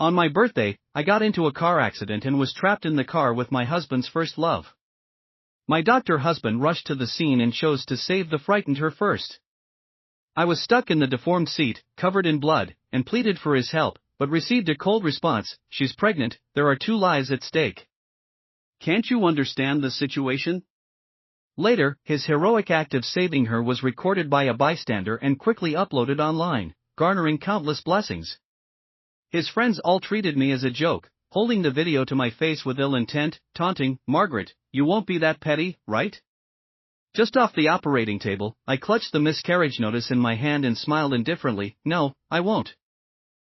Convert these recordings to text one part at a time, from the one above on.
On my birthday, I got into a car accident and was trapped in the car with my husband's first love. My doctor husband rushed to the scene and chose to save the frightened her first. I was stuck in the deformed seat, covered in blood, and pleaded for his help, but received a cold response: "She's pregnant, there are 2 lives at stake. Can't you understand the situation?" Later, his heroic act of saving her was recorded by a bystander and quickly uploaded online, garnering countless blessings. His friends all treated me as a joke, holding the video to my face with ill intent, taunting, "Margaret, you won't be that petty, right?" Just off the operating table, I clutched the miscarriage notice in my hand and smiled indifferently. "No, I won't.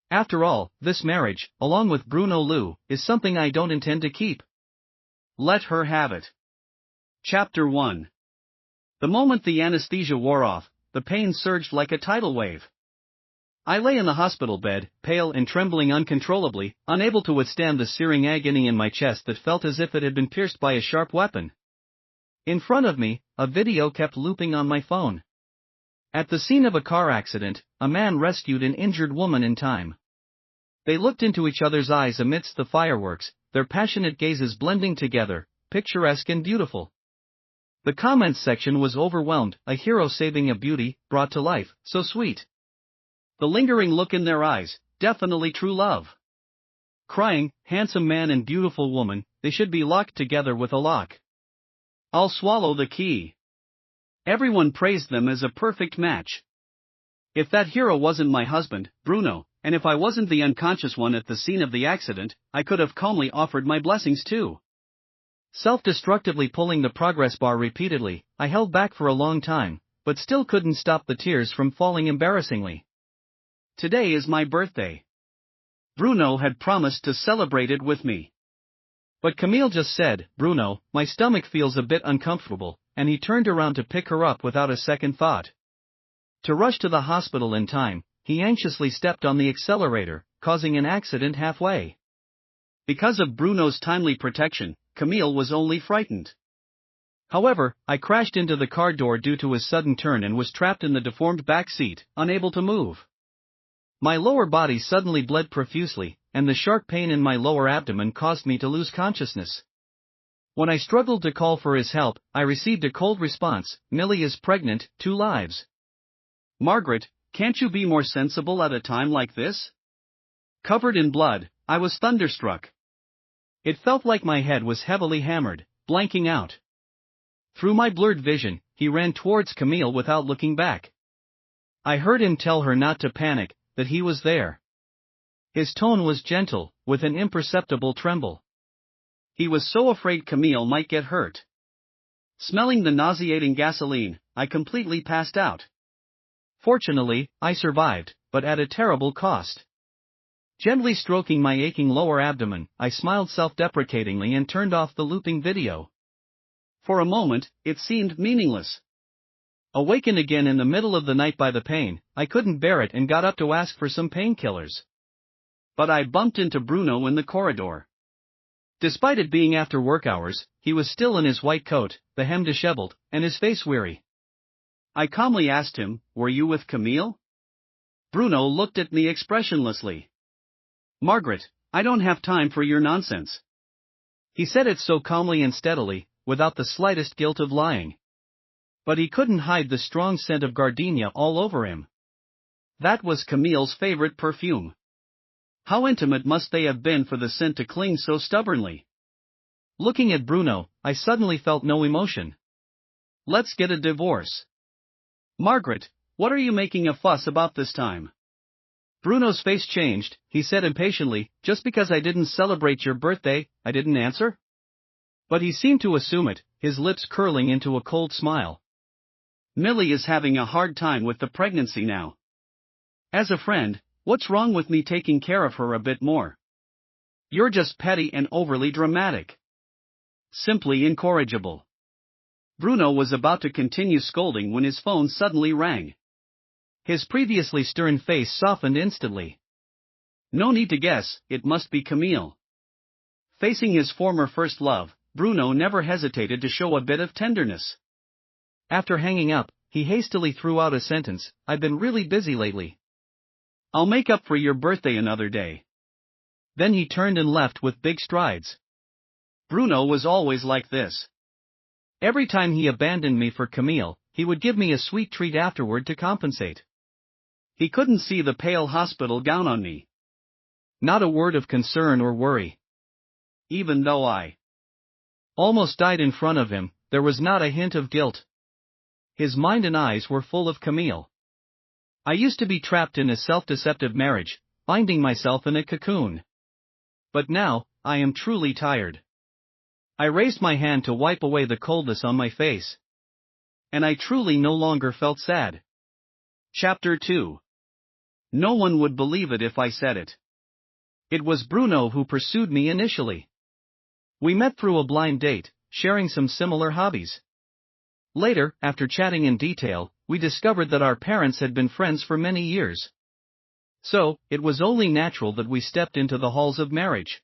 After all, this marriage, along with Bruno Liu, is something I don't intend to keep." Let her have it. Chapter 1. The moment the anesthesia wore off, the pain surged like a tidal wave. I lay in the hospital bed, pale and trembling uncontrollably, unable to withstand the searing agony in my chest that felt as if it had been pierced by a sharp weapon. In front of me, a video kept looping on my phone. At the scene of a car accident, a man rescued an injured woman in time. They looked into each other's eyes amidst the fireworks, their passionate gazes blending together, picturesque and beautiful. The comments section was overwhelmed, a hero saving a beauty, brought to life, so sweet. The lingering look in their eyes, definitely true love. Crying, handsome man and beautiful woman, they should be locked together with a lock. I'll swallow the key. Everyone praised them as a perfect match. If that hero wasn't my husband, Bruno, and if I wasn't the unconscious one at the scene of the accident, I could have calmly offered my blessings too. Self-destructively pulling the progress bar repeatedly, I held back for a long time, but still couldn't stop the tears from falling embarrassingly. Today is my birthday. Bruno had promised to celebrate it with me. But Camille just said, "Bruno, my stomach feels a bit uncomfortable," and he turned around to pick her up without a second thought. To rush to the hospital in time, he anxiously stepped on the accelerator, causing an accident halfway. Because of Bruno's timely protection, Camille was only frightened. However, I crashed into the car door due to his sudden turn and was trapped in the deformed back seat, unable to move. My lower body suddenly bled profusely, and the sharp pain in my lower abdomen caused me to lose consciousness. When I struggled to call for his help, I received a cold response: "Millie is pregnant, 2 lives. Margaret, can't you be more sensible at a time like this?" Covered in blood, I was thunderstruck. It felt like my head was heavily hammered, blanking out. Through my blurred vision, he ran towards Camille without looking back. I heard him tell her not to panic, that he was there. His tone was gentle, with an imperceptible tremble. He was so afraid Camille might get hurt. Smelling the nauseating gasoline, I completely passed out. Fortunately, I survived, but at a terrible cost. Gently stroking my aching lower abdomen, I smiled self-deprecatingly and turned off the looping video. For a moment, it seemed meaningless. Awakened again in the middle of the night by the pain, I couldn't bear it and got up to ask for some painkillers. But I bumped into Bruno in the corridor. Despite it being after work hours, he was still in his white coat, the hem disheveled, and his face weary. I calmly asked him, "Were you with Camille?" Bruno looked at me expressionlessly. "Margaret, I don't have time for your nonsense." He said it so calmly and steadily, without the slightest guilt of lying. But he couldn't hide the strong scent of gardenia all over him. That was Camille's favorite perfume. How intimate must they have been for the scent to cling so stubbornly? Looking at Bruno, I suddenly felt no emotion. "Let's get a divorce." "Margaret, what are you making a fuss about this time?" Bruno's face changed. He said impatiently, "Just because I didn't celebrate your birthday, I didn't answer?" But he seemed to assume it, his lips curling into a cold smile. "Millie is having a hard time with the pregnancy now. As a friend, what's wrong with me taking care of her a bit more? You're just petty and overly dramatic. Simply incorrigible." Bruno was about to continue scolding when his phone suddenly rang. His previously stern face softened instantly. No need to guess, it must be Camille. Facing his former first love, Bruno never hesitated to show a bit of tenderness. After hanging up, he hastily threw out a sentence: "I've been really busy lately. I'll make up for your birthday another day." Then he turned and left with big strides. Bruno was always like this. Every time he abandoned me for Camille, he would give me a sweet treat afterward to compensate. He couldn't see the pale hospital gown on me. Not a word of concern or worry. Even though I almost died in front of him, there was not a hint of guilt. His mind and eyes were full of Camille. I used to be trapped in a self-deceptive marriage, binding myself in a cocoon. But now, I am truly tired. I raised my hand to wipe away the coldness on my face. And I truly no longer felt sad. Chapter 2. No one would believe it if I said it. It was Bruno who pursued me initially. We met through a blind date, sharing some similar hobbies. Later, after chatting in detail, we discovered that our parents had been friends for many years. So, it was only natural that we stepped into the halls of marriage.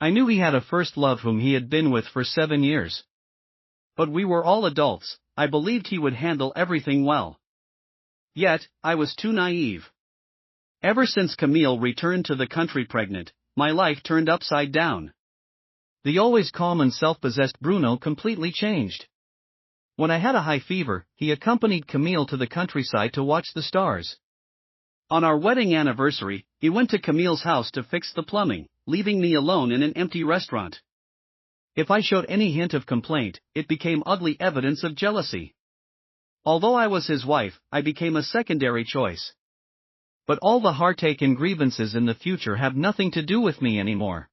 I knew he had a first love whom he had been with for 7 years. But we were all adults, I believed he would handle everything well. Yet, I was too naive. Ever since Camille returned to the country pregnant, my life turned upside down. The always calm and self-possessed Bruno completely changed. When I had a high fever, he accompanied Camille to the countryside to watch the stars. On our wedding anniversary, he went to Camille's house to fix the plumbing, leaving me alone in an empty restaurant. If I showed any hint of complaint, it became ugly evidence of jealousy. Although I was his wife, I became a secondary choice. But all the heartache and grievances in the future have nothing to do with me anymore.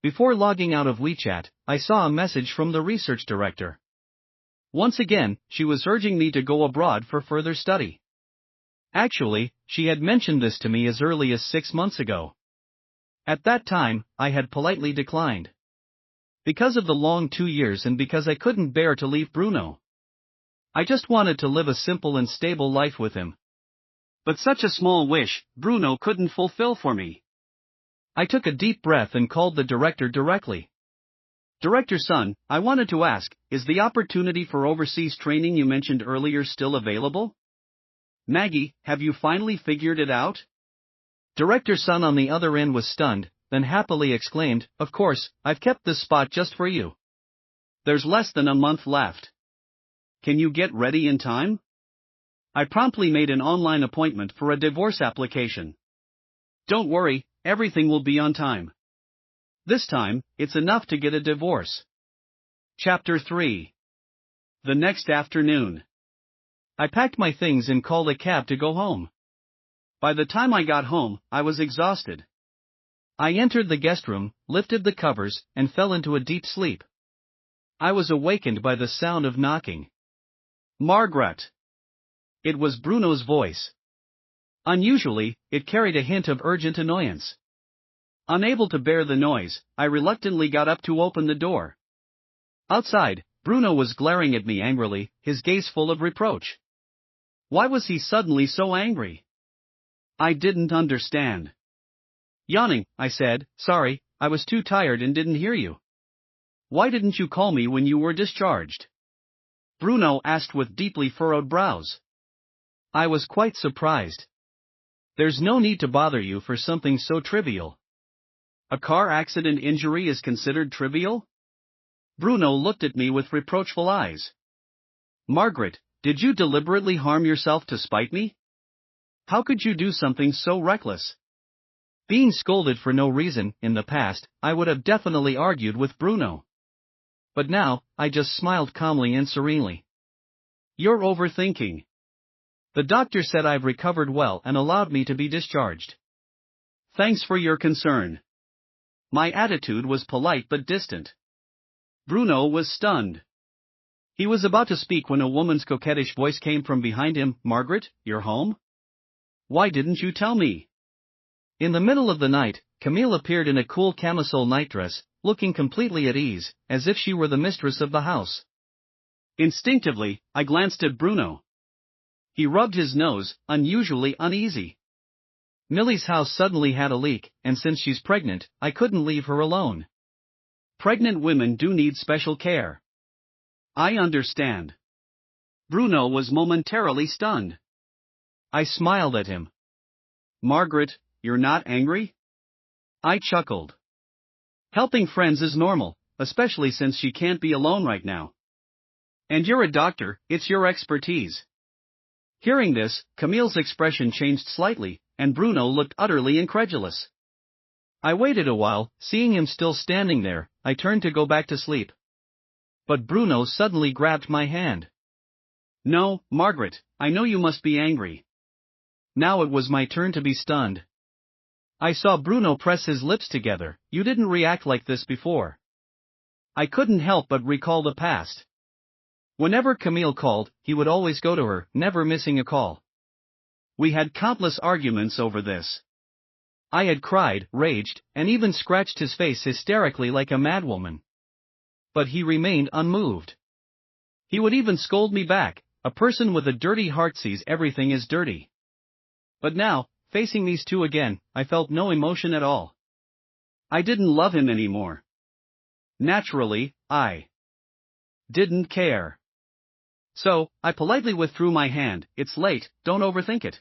Before logging out of WeChat, I saw a message from the research director. Once again, she was urging me to go abroad for further study. Actually, she had mentioned this to me as early as 6 months ago. At that time, I had politely declined. Because of the long 2 years and because I couldn't bear to leave Bruno. I just wanted to live a simple and stable life with him. But such a small wish, Bruno couldn't fulfill for me. I took a deep breath and called the director directly. Director Sun, I wanted to ask, is the opportunity for overseas training you mentioned earlier still available? Maggie, have you finally figured it out? Director Sun on the other end was stunned, then happily exclaimed, of course, I've kept this spot just for you. There's less than a month left. Can you get ready in time? I promptly made an online appointment for a divorce application. Don't worry, everything will be on time. This time, it's enough to get a divorce. Chapter 3. The next afternoon. I packed my things and called a cab to go home. By the time I got home, I was exhausted. I entered the guest room, lifted the covers, and fell into a deep sleep. I was awakened by the sound of knocking. Margaret. It was Bruno's voice. Unusually, it carried a hint of urgent annoyance. Unable to bear the noise, I reluctantly got up to open the door. Outside, Bruno was glaring at me angrily, his gaze full of reproach. Why was he suddenly so angry? I didn't understand. Yawning, I said, sorry, I was too tired and didn't hear you. Why didn't you call me when you were discharged? Bruno asked with deeply furrowed brows. I was quite surprised. There's no need to bother you for something so trivial. A car accident injury is considered trivial? Bruno looked at me with reproachful eyes. Margaret, did you deliberately harm yourself to spite me? How could you do something so reckless? Being scolded for no reason, in the past, I would have definitely argued with Bruno. But now, I just smiled calmly and serenely. You're overthinking. The doctor said I've recovered well and allowed me to be discharged. Thanks for your concern. My attitude was polite but distant. Bruno was stunned. He was about to speak when a woman's coquettish voice came from behind him. Margaret, you're home? Why didn't you tell me? In the middle of the night, Camille appeared in a cool camisole nightdress, looking completely at ease, as if she were the mistress of the house. Instinctively, I glanced at Bruno. He rubbed his nose, unusually uneasy. Millie's house suddenly had a leak, and since she's pregnant, I couldn't leave her alone. Pregnant women do need special care. I understand. Bruno was momentarily stunned. I smiled at him. Margaret, you're not angry? I chuckled. Helping friends is normal, especially since she can't be alone right now. And you're a doctor, it's your expertise. Hearing this, Camille's expression changed slightly, and Bruno looked utterly incredulous. I waited a while, seeing him still standing there. I turned to go back to sleep. But Bruno suddenly grabbed my hand. No, Margaret, I know you must be angry. Now it was my turn to be stunned. I saw Bruno press his lips together. You didn't react like this before. I couldn't help but recall the past. Whenever Camille called, he would always go to her, never missing a call. We had countless arguments over this. I had cried, raged, and even scratched his face hysterically like a madwoman. But he remained unmoved. He would even scold me back. A person with a dirty heart sees everything as dirty. But now, facing these two again, I felt no emotion at all. I didn't love him anymore. Naturally, I didn't care. So, I politely withdrew my hand. It's late, don't overthink it.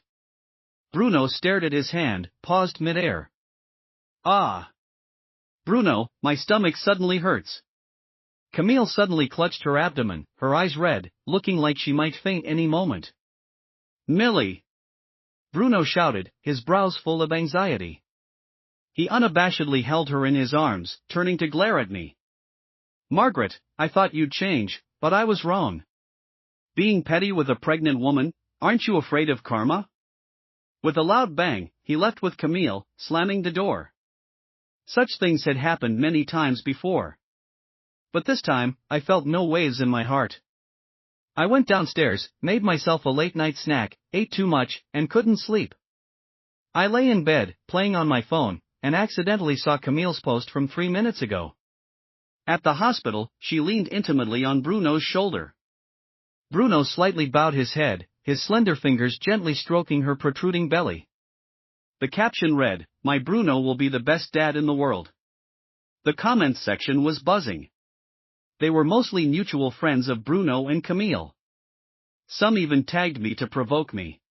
Bruno stared at his hand, paused mid-air. Ah! Bruno, my stomach suddenly hurts. Camille suddenly clutched her abdomen, her eyes red, looking like she might faint any moment. Millie! Bruno shouted, his brows full of anxiety. He unabashedly held her in his arms, turning to glare at me. Margaret, I thought you'd change, but I was wrong. Being petty with a pregnant woman, aren't you afraid of karma? With a loud bang, he left with Camille, slamming the door. Such things had happened many times before. But this time, I felt no waves in my heart. I went downstairs, made myself a late-night snack, ate too much, and couldn't sleep. I lay in bed, playing on my phone, and accidentally saw Camille's post from 3 minutes ago. At the hospital, she leaned intimately on Bruno's shoulder. Bruno slightly bowed his head, his slender fingers gently stroking her protruding belly. The caption read, "My Bruno will be the best dad in the world." The comments section was buzzing. They were mostly mutual friends of Bruno and Camille. Some even tagged me to provoke me.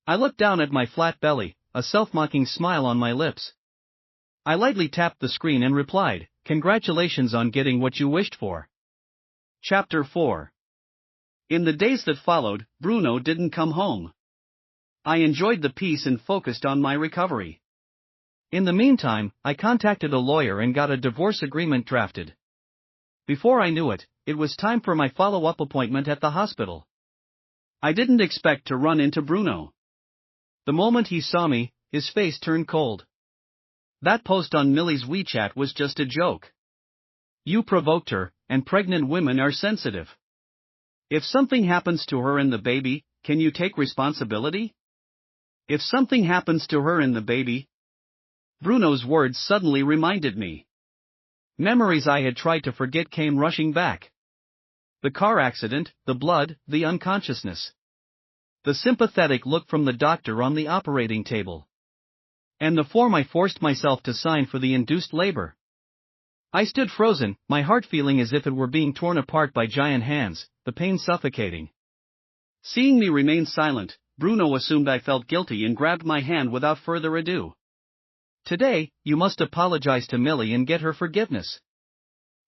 I looked down at my flat belly, a self-mocking smile on my lips. I lightly tapped the screen and replied, "Congratulations on getting what you wished for." Chapter 4. In the days that followed, Bruno didn't come home. I enjoyed the peace and focused on my recovery. In the meantime, I contacted a lawyer and got a divorce agreement drafted. Before I knew it, it was time for my follow-up appointment at the hospital. I didn't expect to run into Bruno. The moment he saw me, his face turned cold. That post on Millie's WeChat was just a joke. You provoked her, and pregnant women are sensitive. If something happens to her and the baby, can you take responsibility? If something happens to her and the baby? Bruno's words suddenly reminded me. Memories I had tried to forget came rushing back. The car accident, the blood, the unconsciousness. The sympathetic look from the doctor on the operating table. And the form I forced myself to sign for the induced labor. I stood frozen, my heart feeling as if it were being torn apart by giant hands, the pain suffocating. Seeing me remain silent, Bruno assumed I felt guilty and grabbed my hand without further ado. Today, you must apologize to Millie and get her forgiveness.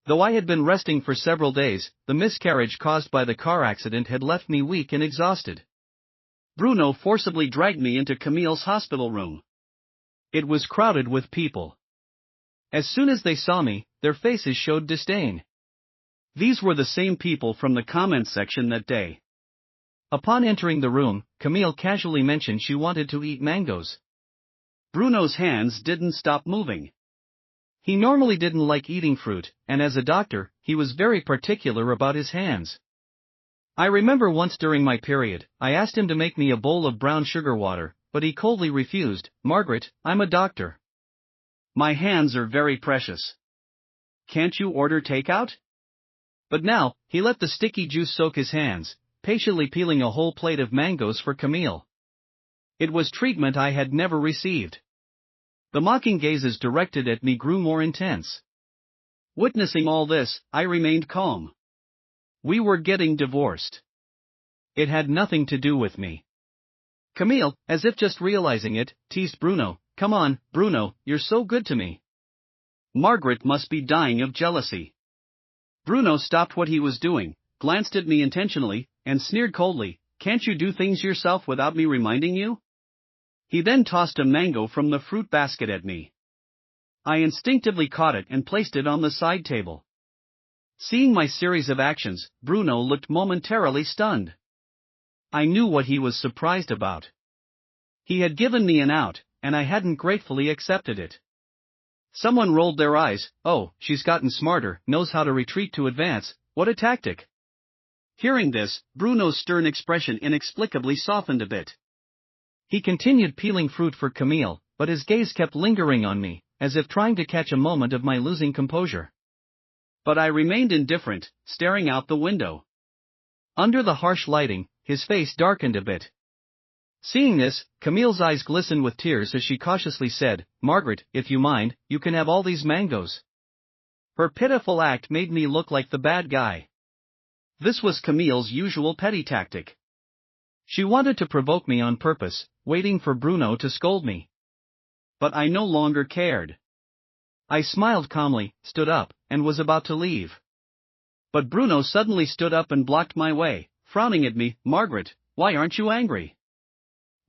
Though I had been resting for several days, the miscarriage caused by the car accident had left me weak and exhausted. Bruno forcibly dragged me into Camille's hospital room. It was crowded with people. As soon as they saw me, their faces showed disdain. These were the same people from the comments section that day. Upon entering the room, Camille casually mentioned she wanted to eat mangoes. Bruno's hands didn't stop moving. He normally didn't like eating fruit, and as a doctor, he was very particular about his hands. I remember once during my period, I asked him to make me a bowl of brown sugar water, but he coldly refused. "Margaret, I'm a doctor. My hands are very precious. Can't you order takeout?" But now, he let the sticky juice soak his hands, patiently peeling a whole plate of mangoes for Camille. It was treatment I had never received. The mocking gazes directed at me grew more intense. Witnessing all this, I remained calm. We were getting divorced. It had nothing to do with me. Camille, as if just realizing it, teased Bruno, come on, Bruno, you're so good to me. Margaret must be dying of jealousy. Bruno stopped what he was doing, glanced at me intentionally, and sneered coldly, can't you do things yourself without me reminding you? He then tossed a mango from the fruit basket at me. I instinctively caught it and placed it on the side table. Seeing my series of actions, Bruno looked momentarily stunned. I knew what he was surprised about. He had given me an out, and I hadn't gratefully accepted it. Someone rolled their eyes. Oh, she's gotten smarter, knows how to retreat to advance, what a tactic. Hearing this, Bruno's stern expression inexplicably softened a bit. He continued peeling fruit for Camille, but his gaze kept lingering on me, as if trying to catch a moment of my losing composure. But I remained indifferent, staring out the window. Under the harsh lighting, his face darkened a bit. Seeing this, Camille's eyes glistened with tears as she cautiously said, Margaret, if you mind, you can have all these mangoes. Her pitiful act made me look like the bad guy. This was Camille's usual petty tactic. She wanted to provoke me on purpose, waiting for Bruno to scold me. But I no longer cared. I smiled calmly, stood up, and was about to leave. But Bruno suddenly stood up and blocked my way, frowning at me, Margaret, why aren't you angry?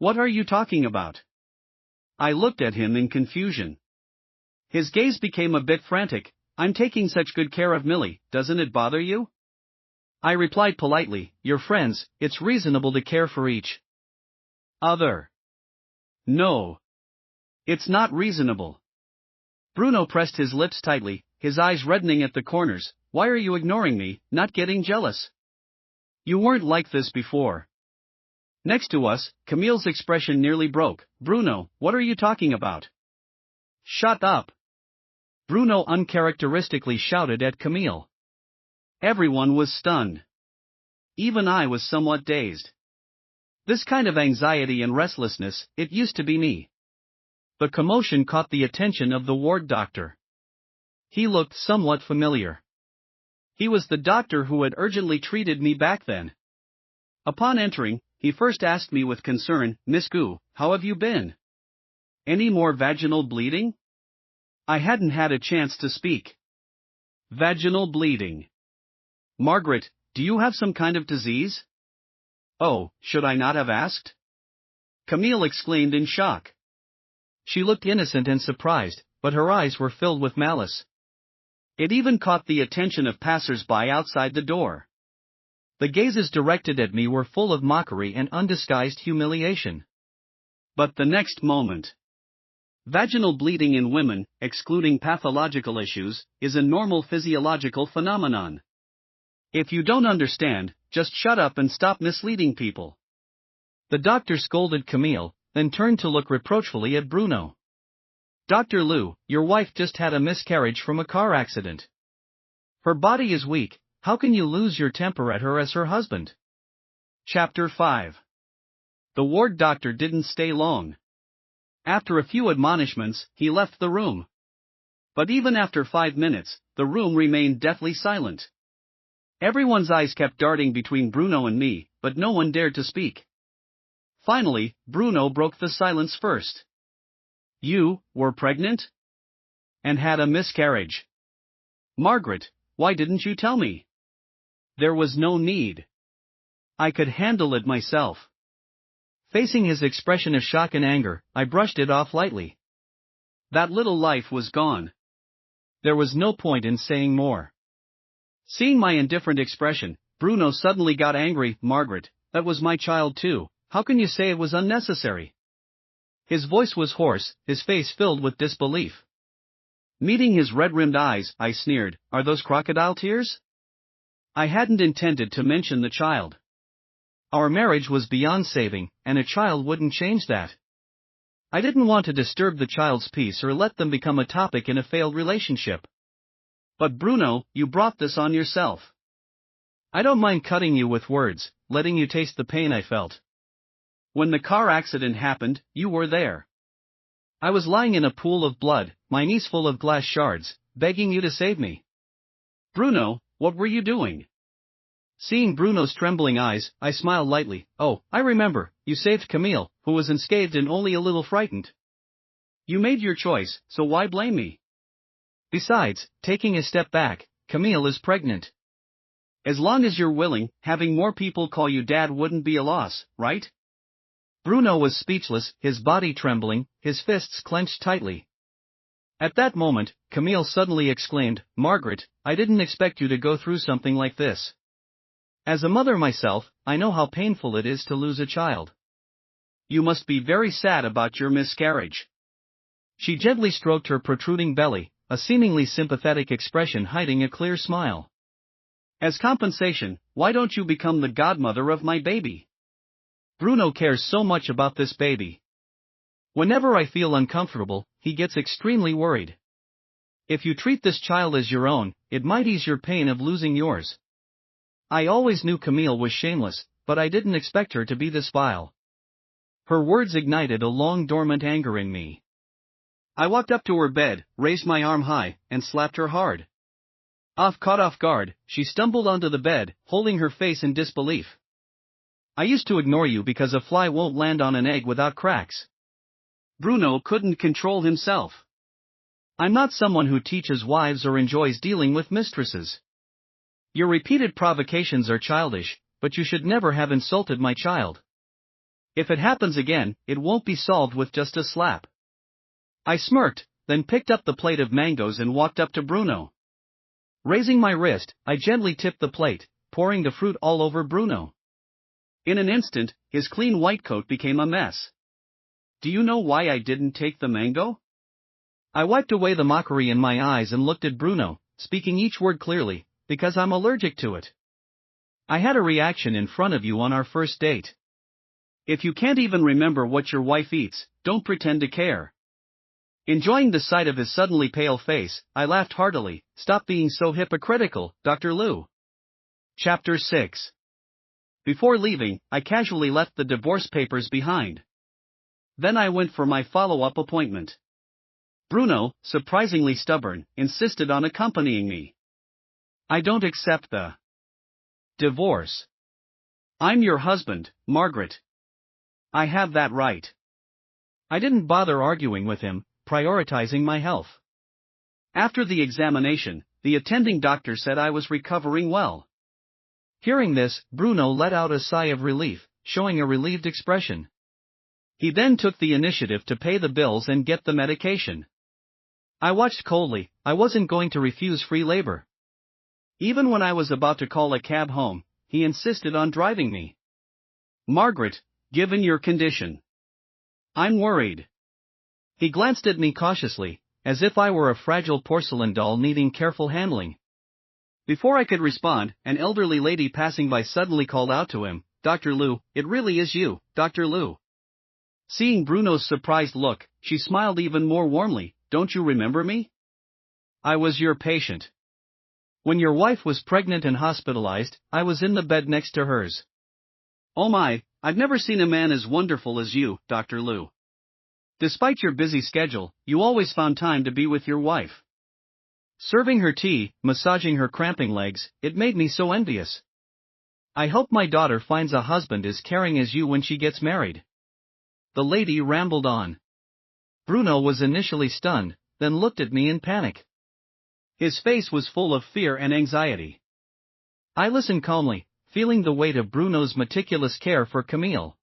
What are you talking about? I looked at him in confusion. His gaze became a bit frantic. I'm taking such good care of Millie, doesn't it bother you? I replied politely, you're friends, it's reasonable to care for each other. No. It's not reasonable. Bruno pressed his lips tightly, his eyes reddening at the corners. Why are you ignoring me, not getting jealous? You weren't like this before. Next to us, Camille's expression nearly broke. Bruno, what are you talking about? Shut up. Bruno uncharacteristically shouted at Camille. Everyone was stunned. Even I was somewhat dazed. This kind of anxiety and restlessness, it used to be me. The commotion caught the attention of the ward doctor. He looked somewhat familiar. He was the doctor who had urgently treated me back then. Upon entering, he first asked me with concern, Miss Gu, how have you been? Any more vaginal bleeding? I hadn't had a chance to speak. Vaginal bleeding. Margaret, do you have some kind of disease? Oh, should I not have asked? Camille exclaimed in shock. She looked innocent and surprised, but her eyes were filled with malice. It even caught the attention of passers-by outside the door. The gazes directed at me were full of mockery and undisguised humiliation. But the next moment. Vaginal bleeding in women, excluding pathological issues, is a normal physiological phenomenon. If you don't understand, just shut up and stop misleading people. The doctor scolded Camille, then turned to look reproachfully at Bruno. Dr. Liu, your wife just had a miscarriage from a car accident. Her body is weak, how can you lose your temper at her as her husband? Chapter 5. The ward doctor didn't stay long. After a few admonishments, he left the room. But even after 5 minutes, the room remained deathly silent. Everyone's eyes kept darting between Bruno and me, but no one dared to speak. Finally, Bruno broke the silence first. You were pregnant? And had a miscarriage. Margaret, why didn't you tell me? There was no need. I could handle it myself. Facing his expression of shock and anger, I brushed it off lightly. That little life was gone. There was no point in saying more. Seeing my indifferent expression, Bruno suddenly got angry. Margaret, that was my child too, how can you say it was unnecessary? His voice was hoarse, his face filled with disbelief. Meeting his red-rimmed eyes, I sneered, are those crocodile tears? I hadn't intended to mention the child. Our marriage was beyond saving, and a child wouldn't change that. I didn't want to disturb the child's peace or let them become a topic in a failed relationship. But Bruno, you brought this on yourself. I don't mind cutting you with words, letting you taste the pain I felt. When the car accident happened, you were there. I was lying in a pool of blood, my knees full of glass shards, begging you to save me. Bruno, what were you doing? Seeing Bruno's trembling eyes, I smiled lightly. Oh, I remember, you saved Camille, who was unscathed and only a little frightened. You made your choice, so why blame me? Besides, taking a step back, Camille is pregnant. As long as you're willing, having more people call you dad wouldn't be a loss, right? Bruno was speechless, his body trembling, his fists clenched tightly. At that moment, Camille suddenly exclaimed, "Margaret, I didn't expect you to go through something like this. As a mother myself, I know how painful it is to lose a child. You must be very sad about your miscarriage." She gently stroked her protruding belly, a seemingly sympathetic expression hiding a clear smile. "As compensation, why don't you become the godmother of my baby? Bruno cares so much about this baby. Whenever I feel uncomfortable, he gets extremely worried. If you treat this child as your own, it might ease your pain of losing yours." I always knew Camille was shameless, but I didn't expect her to be this vile. Her words ignited a long dormant anger in me. I walked up to her bed, raised my arm high, and slapped her hard. Caught off guard, she stumbled onto the bed, holding her face in disbelief. "I used to ignore you because a fly won't land on an egg without cracks." Bruno couldn't control himself. "I'm not someone who teaches wives or enjoys dealing with mistresses. Your repeated provocations are childish, but you should never have insulted my child. If it happens again, it won't be solved with just a slap." I smirked, then picked up the plate of mangoes and walked up to Bruno. Raising my wrist, I gently tipped the plate, pouring the fruit all over Bruno. In an instant, his clean white coat became a mess. "Do you know why I didn't take the mango?" I wiped away the mockery in my eyes and looked at Bruno, speaking each word clearly, "Because I'm allergic to it. I had a reaction in front of you on our first date. If you can't even remember what your wife eats, don't pretend to care." Enjoying the sight of his suddenly pale face, I laughed heartily. "Stop being so hypocritical, Dr. Liu." Chapter 6. Before leaving, I casually left the divorce papers behind. Then I went for my follow-up appointment. Bruno, surprisingly stubborn, insisted on accompanying me. "I don't accept the divorce. I'm your husband, Margaret. I have that right." I didn't bother arguing with him, prioritizing my health. After the examination, the attending doctor said I was recovering well. Hearing this, Bruno let out a sigh of relief, showing a relieved expression. He then took the initiative to pay the bills and get the medication. I watched coldly. I wasn't going to refuse free labor. Even when I was about to call a cab home, he insisted on driving me. "Margaret, given your condition, I'm worried." He glanced at me cautiously, as if I were a fragile porcelain doll needing careful handling. Before I could respond, an elderly lady passing by suddenly called out to him, "Dr. Liu, it really is you, Dr. Liu." Seeing Bruno's surprised look, she smiled even more warmly. "Don't you remember me? I was your patient. When your wife was pregnant and hospitalized, I was in the bed next to hers." "Oh my, I've never seen a man as wonderful as you, Dr. Liu. Despite your busy schedule, you always found time to be with your wife." Serving her tea, massaging her cramping legs, it made me so envious. "I hope my daughter finds a husband as caring as you when she gets married." The lady rambled on. Bruno was initially stunned, then looked at me in panic. His face was full of fear and anxiety. I listened calmly, feeling the weight of Bruno's meticulous care for Camille.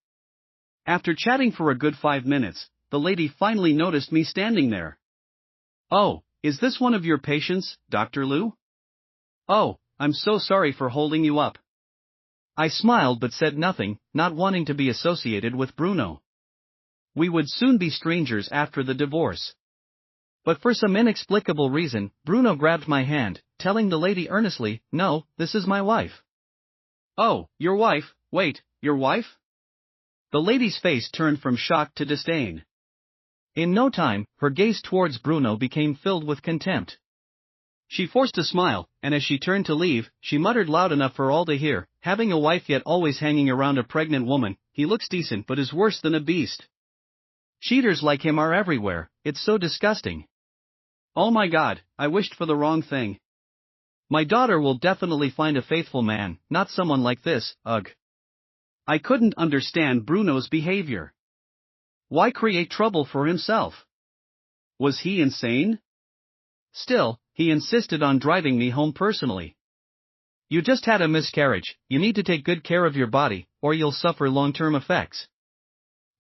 After chatting for a good 5 minutes, the lady finally noticed me standing there. "Oh, is this one of your patients, Dr. Liu? Oh, I'm so sorry for holding you up." I smiled but said nothing, not wanting to be associated with Bruno. We would soon be strangers after the divorce. But for some inexplicable reason, Bruno grabbed my hand, telling the lady earnestly, "No, this is my wife." "Oh, your wife? Wait, your wife?" The lady's face turned from shock to disdain. In no time, her gaze towards Bruno became filled with contempt. She forced a smile, and as she turned to leave, she muttered loud enough for all to hear, "Having a wife yet always hanging around a pregnant woman, he looks decent but is worse than a beast. Cheaters like him are everywhere, it's so disgusting. Oh my God, I wished for the wrong thing. My daughter will definitely find a faithful man, not someone like this, ugh." I couldn't understand Bruno's behavior. Why create trouble for himself? Was he insane? Still, he insisted on driving me home personally. You just had a miscarriage, you need to take good care of your body, or you'll suffer long-term effects.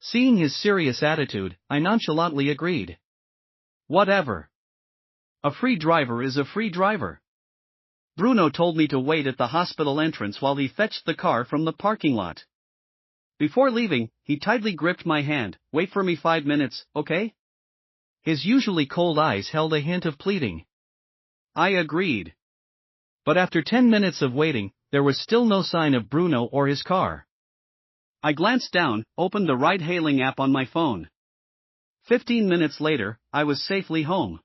Seeing his serious attitude, I nonchalantly agreed. Whatever. A free driver is a free driver. Bruno told me to wait at the hospital entrance while he fetched the car from the parking lot. Before leaving, he tightly gripped my hand. Wait for me 5 minutes, okay? His usually cold eyes held a hint of pleading. I agreed. But after 10 minutes of waiting, there was still no sign of Bruno or his car. I glanced down, opened the ride-hailing app on my phone. 15 minutes later, I was safely home.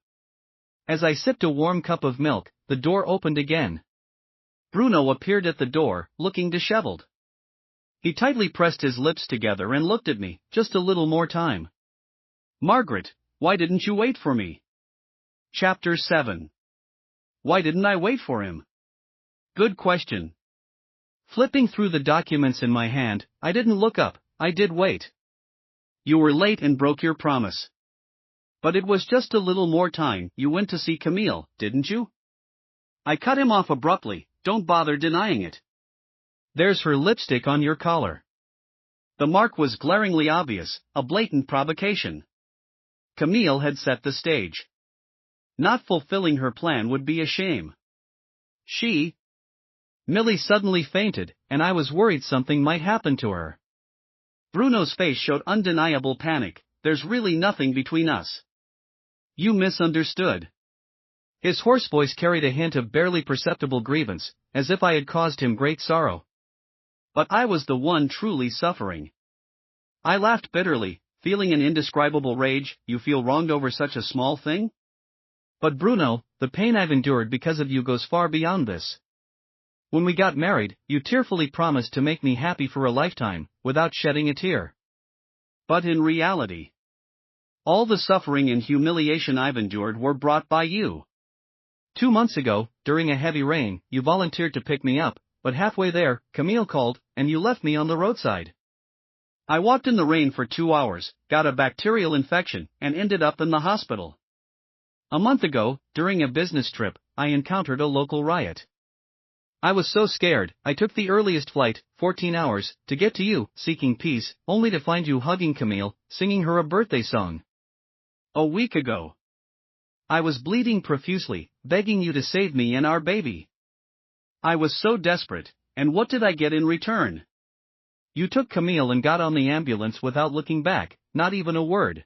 As I sipped a warm cup of milk, the door opened again. Bruno appeared at the door, looking disheveled. He tightly pressed his lips together and looked at me, just a little more time. Margaret, why didn't you wait for me? Chapter 7. Why didn't I wait for him? Good question. Flipping through the documents in my hand, I didn't look up, I did wait. You were late and broke your promise. But it was just a little more time. You went to see Camille, didn't you? I cut him off abruptly. Don't bother denying it. There's her lipstick on your collar. The mark was glaringly obvious, a blatant provocation. Camille had set the stage. Not fulfilling her plan would be a shame. Millie suddenly fainted, and I was worried something might happen to her. Bruno's face showed undeniable panic. There's really nothing between us. You misunderstood. His hoarse voice carried a hint of barely perceptible grievance, as if I had caused him great sorrow. But I was the one truly suffering. I laughed bitterly, feeling an indescribable rage. You feel wronged over such a small thing? But Bruno, the pain I've endured because of you goes far beyond this. When we got married, you tearfully promised to make me happy for a lifetime, without shedding a tear. But in reality, all the suffering and humiliation I've endured were brought by you. 2 months ago, during a heavy rain, you volunteered to pick me up, but halfway there, Camille called, and you left me on the roadside. I walked in the rain for 2 hours, got a bacterial infection, and ended up in the hospital. A month ago, during a business trip, I encountered a local riot. I was so scared, I took the earliest flight, 14 hours, to get to you, seeking peace, only to find you hugging Camille, singing her a birthday song. A week ago, I was bleeding profusely, begging you to save me and our baby. I was so desperate, and what did I get in return? You took Camille and got on the ambulance without looking back, not even a word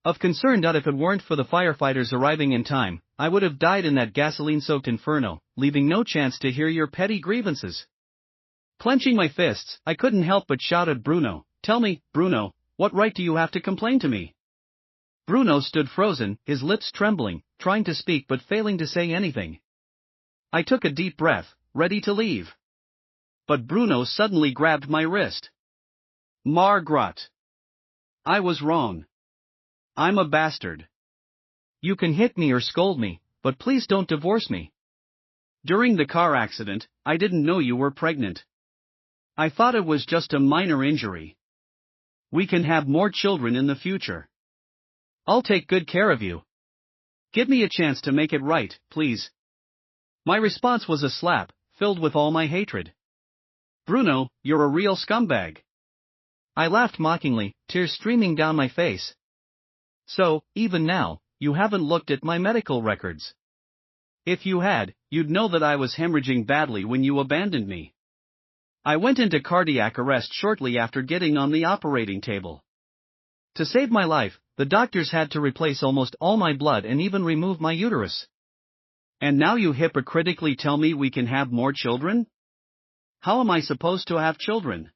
of concern. That if it weren't for the firefighters arriving in time, I would have died in that gasoline-soaked inferno, leaving no chance to hear your petty grievances. Clenching my fists, I couldn't help but shout at Bruno, "Tell me, Bruno, what right do you have to complain to me?" Bruno stood frozen, his lips trembling, trying to speak but failing to say anything. I took a deep breath, ready to leave. But Bruno suddenly grabbed my wrist. Margaret. I was wrong. I'm a bastard. You can hit me or scold me, but please don't divorce me. During the car accident, I didn't know you were pregnant. I thought it was just a minor injury. We can have more children in the future. I'll take good care of you. Give me a chance to make it right, please. My response was a slap, filled with all my hatred. Bruno, you're a real scumbag. I laughed mockingly, tears streaming down my face. So, even now, you haven't looked at my medical records. If you had, you'd know that I was hemorrhaging badly when you abandoned me. I went into cardiac arrest shortly after getting on the operating table. To save my life, the doctors had to replace almost all my blood and even remove my uterus. And now you hypocritically tell me we can have more children? How am I supposed to have children?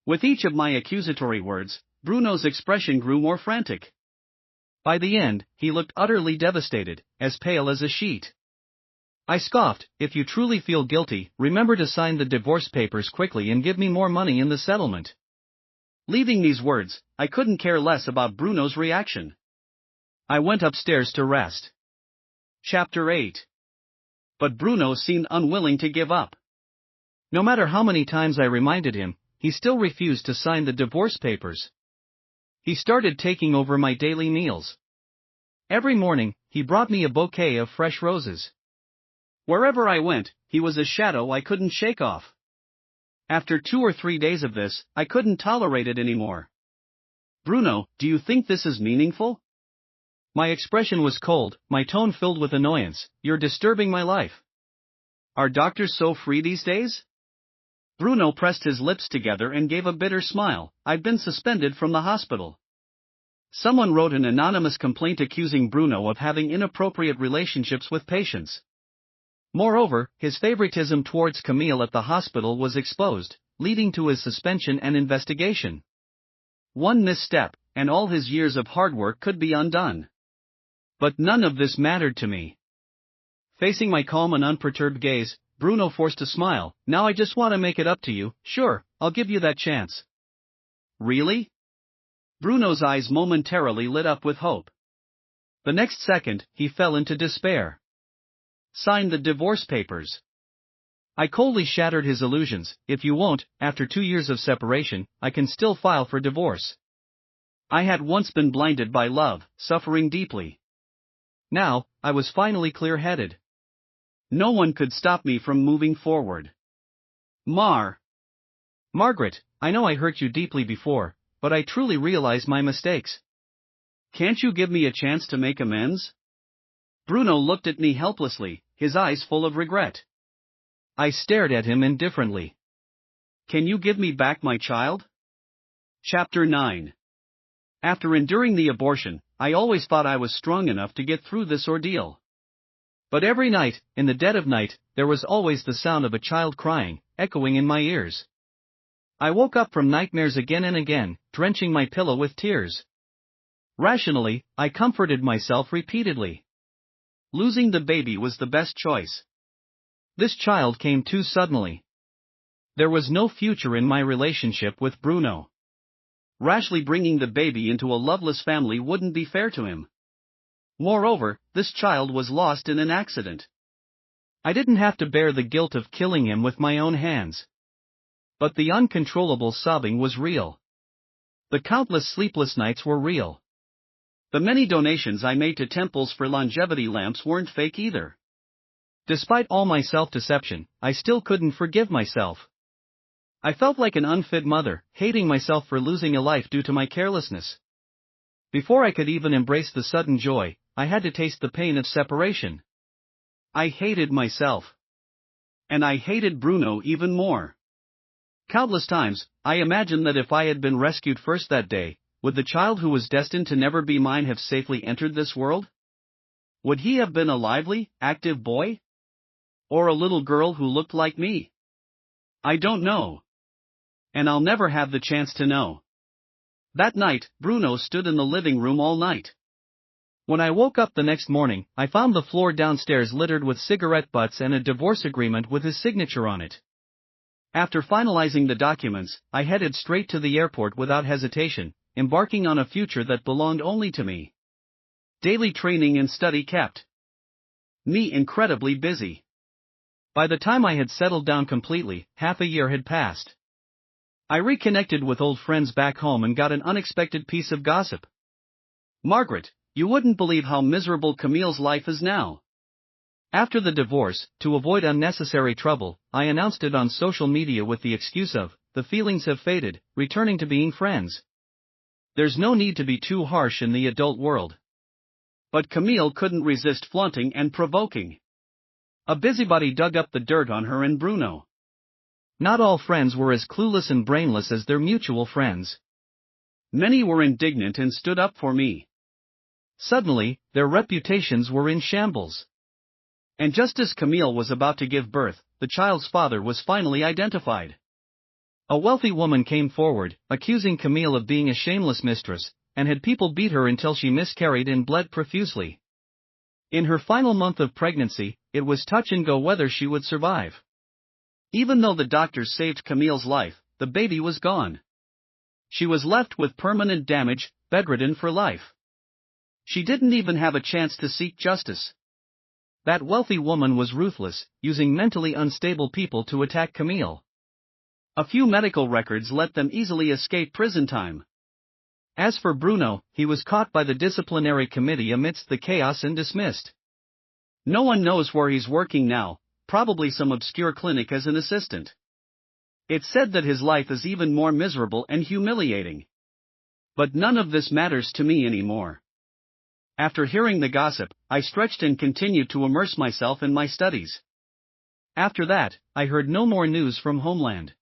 With each of my accusatory words, Bruno's expression grew more frantic. By the end, he looked utterly devastated, as pale as a sheet. I scoffed, "If you truly feel guilty, remember to sign the divorce papers quickly and give me more money in the settlement." Leaving these words, I couldn't care less about Bruno's reaction. I went upstairs to rest. Chapter 8. But Bruno seemed unwilling to give up. No matter how many times I reminded him, he still refused to sign the divorce papers. He started taking over my daily meals. Every morning, he brought me a bouquet of fresh roses. Wherever I went, he was a shadow I couldn't shake off. After 2 or 3 days of this, I couldn't tolerate it anymore. Bruno, do you think this is meaningful? My expression was cold, my tone filled with annoyance. You're disturbing my life. Are doctors so free these days? Bruno pressed his lips together and gave a bitter smile. I've been suspended from the hospital. Someone wrote an anonymous complaint accusing Bruno of having inappropriate relationships with patients. Moreover, his favoritism towards Camille at the hospital was exposed, leading to his suspension and investigation. One misstep, and all his years of hard work could be undone. But none of this mattered to me. Facing my calm and unperturbed gaze, Bruno forced a smile. Now I just want to make it up to you. Sure, I'll give you that chance. Really? Bruno's eyes momentarily lit up with hope. The next second, he fell into despair. Sign the divorce papers. I coldly shattered his illusions. If you won't, after 2 years of separation, I can still file for divorce. I had once been blinded by love, suffering deeply. Now, I was finally clear-headed. No one could stop me from moving forward. Margaret, I know I hurt you deeply before, but I truly realize my mistakes. Can't you give me a chance to make amends? Bruno looked at me helplessly, his eyes full of regret. I stared at him indifferently. Can you give me back my child? Chapter 9. After enduring the abortion, I always thought I was strong enough to get through this ordeal. But every night, in the dead of night, there was always the sound of a child crying, echoing in my ears. I woke up from nightmares again and again, drenching my pillow with tears. Rationally, I comforted myself repeatedly. Losing the baby was the best choice. This child came too suddenly. There was no future in my relationship with Bruno. Rashly bringing the baby into a loveless family wouldn't be fair to him. Moreover, this child was lost in an accident. I didn't have to bear the guilt of killing him with my own hands. But the uncontrollable sobbing was real. The countless sleepless nights were real. The many donations I made to temples for longevity lamps weren't fake either. Despite all my self-deception, I still couldn't forgive myself. I felt like an unfit mother, hating myself for losing a life due to my carelessness. Before I could even embrace the sudden joy, I had to taste the pain of separation. I hated myself. And I hated Bruno even more. Countless times, I imagined that if I had been rescued first that day, would the child who was destined to never be mine have safely entered this world? Would he have been a lively, active boy? Or a little girl who looked like me? I don't know. And I'll never have the chance to know. That night, Bruno stood in the living room all night. When I woke up the next morning, I found the floor downstairs littered with cigarette butts and a divorce agreement with his signature on it. After finalizing the documents, I headed straight to the airport without hesitation, embarking on a future that belonged only to me. Daily training and study kept me incredibly busy. By the time I had settled down completely, half a year had passed. I reconnected with old friends back home and got an unexpected piece of gossip. Margaret, you wouldn't believe how miserable Camille's life is now. After the divorce, to avoid unnecessary trouble, I announced it on social media with the excuse of, the feelings have faded, returning to being friends. There's no need to be too harsh in the adult world. But Camille couldn't resist flaunting and provoking. A busybody dug up the dirt on her and Bruno. Not all friends were as clueless and brainless as their mutual friends. Many were indignant and stood up for me. Suddenly, their reputations were in shambles. And just as Camille was about to give birth, the child's father was finally identified. A wealthy woman came forward, accusing Camille of being a shameless mistress, and had people beat her until she miscarried and bled profusely. In her final month of pregnancy, it was touch and go whether she would survive. Even though the doctors saved Camille's life, the baby was gone. She was left with permanent damage, bedridden for life. She didn't even have a chance to seek justice. That wealthy woman was ruthless, using mentally unstable people to attack Camille. A few medical records let them easily escape prison time. As for Bruno, he was caught by the disciplinary committee amidst the chaos and dismissed. No one knows where he's working now, probably some obscure clinic as an assistant. It's said that his life is even more miserable and humiliating. But none of this matters to me anymore. After hearing the gossip, I stretched and continued to immerse myself in my studies. After that, I heard no more news from Homeland.